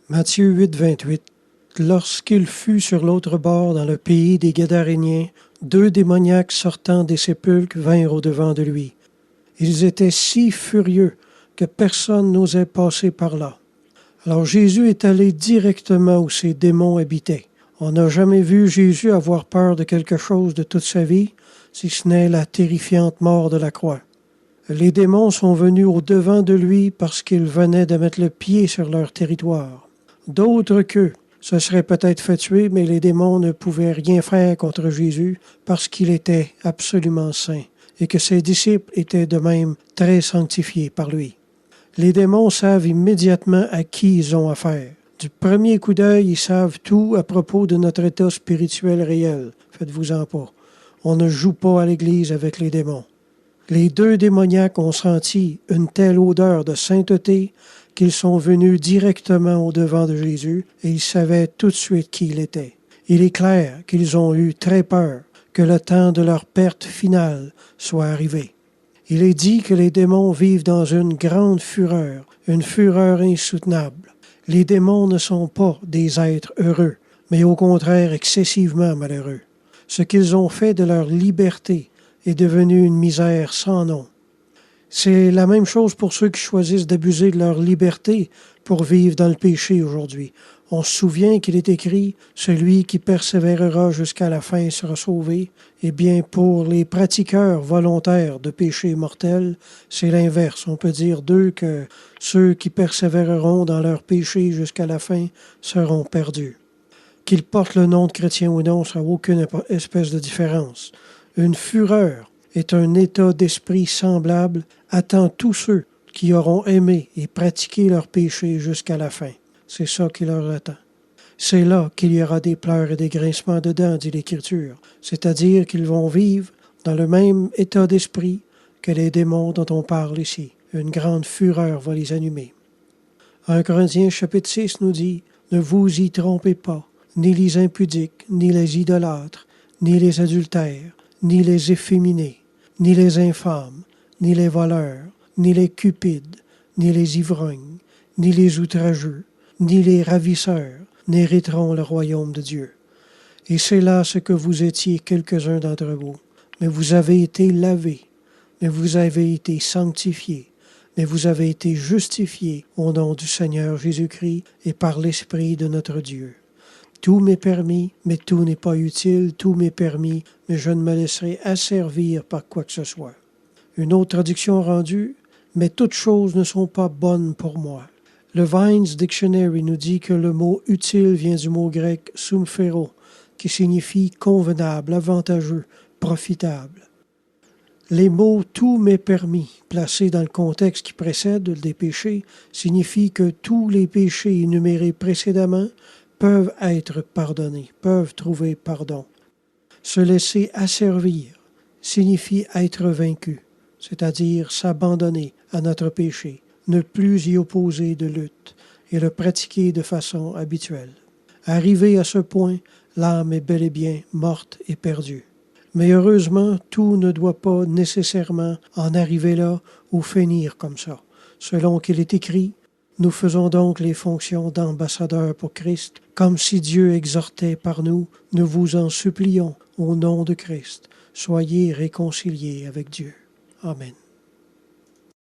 Matthieu 8, 28. Lorsqu'il fut sur l'autre bord, dans le pays des Gadaréniens, 2 démoniaques sortant des sépulcres vinrent au-devant de lui. Ils étaient si furieux que personne n'osait passer par là. Alors Jésus est allé directement où ces démons habitaient. On n'a jamais vu Jésus avoir peur de quelque chose de toute sa vie, si ce n'est la terrifiante mort de la croix. Les démons sont venus au-devant de lui parce qu'ils venaient de mettre le pied sur leur territoire. D'autres qu'eux se seraient peut-être fait tuer, mais les démons ne pouvaient rien faire contre Jésus parce qu'il était absolument saint et que ses disciples étaient de même très sanctifiés par lui. Les démons savent immédiatement à qui ils ont affaire. Du premier coup d'œil, ils savent tout à propos de notre état spirituel réel. Faites-vous-en pas. On ne joue pas à l'église avec les démons. Les 2 démoniaques ont senti une telle odeur de sainteté qu'ils sont venus directement au-devant de Jésus et ils savaient tout de suite qui il était. Il est clair qu'ils ont eu très peur que le temps de leur perte finale soit arrivé. Il est dit que les démons vivent dans une grande fureur, une fureur insoutenable. Les démons ne sont pas des êtres heureux, mais au contraire excessivement malheureux. Ce qu'ils ont fait de leur liberté est devenu une misère sans nom. C'est la même chose pour ceux qui choisissent d'abuser de leur liberté pour vivre dans le péché aujourd'hui. On se souvient qu'il est écrit « Celui qui persévérera jusqu'à la fin sera sauvé ». Eh bien, pour les pratiqueurs volontaires de péché mortel, c'est l'inverse. On peut dire d'eux que ceux qui persévéreront dans leur péché jusqu'à la fin seront perdus. Qu'ils portent le nom de chrétien ou non, ça n'a aucune espèce de différence. Une fureur est un état d'esprit semblable attend tous ceux qui auront aimé et pratiqué leur péché jusqu'à la fin. C'est ça qui leur attend. C'est là qu'il y aura des pleurs et des grincements de dents, dit l'Écriture. C'est-à-dire qu'ils vont vivre dans le même état d'esprit que les démons dont on parle ici. Une grande fureur va les animer. 1 Corinthiens chapitre 6 nous dit « Ne vous y trompez pas, ni les impudiques, ni les idolâtres, ni les adultères, ni les efféminés, ni les infâmes, ni les voleurs, ni les cupides, ni les ivrognes, ni les outrageux, ni les ravisseurs n'hériteront le royaume de Dieu. Et c'est là ce que vous étiez quelques-uns d'entre vous. Mais vous avez été lavés, mais vous avez été sanctifiés, mais vous avez été justifiés au nom du Seigneur Jésus-Christ et par l'Esprit de notre Dieu. Tout m'est permis, mais tout n'est pas utile. Tout m'est permis, mais je ne me laisserai asservir par quoi que ce soit. » Une autre traduction rendue, « Mais toutes choses ne sont pas bonnes pour moi. » Le Vines Dictionary nous dit que le mot « utile » vient du mot grec « sumphero », qui signifie « convenable, avantageux, profitable ». Les mots « tout m'est permis » placés dans le contexte qui précède des péchés signifient que tous les péchés énumérés précédemment peuvent être pardonnés, peuvent trouver pardon. Se laisser asservir signifie être vaincu, c'est-à-dire s'abandonner à notre péché, ne plus y opposer de lutte et le pratiquer de façon habituelle. Arrivé à ce point, l'âme est bel et bien morte et perdue. Mais heureusement, tout ne doit pas nécessairement en arriver là ou finir comme ça. Selon qu'il est écrit, nous faisons donc les fonctions d'ambassadeurs pour Christ, comme si Dieu exhortait par nous, nous vous en supplions, au nom de Christ, soyez réconciliés avec Dieu. Amen.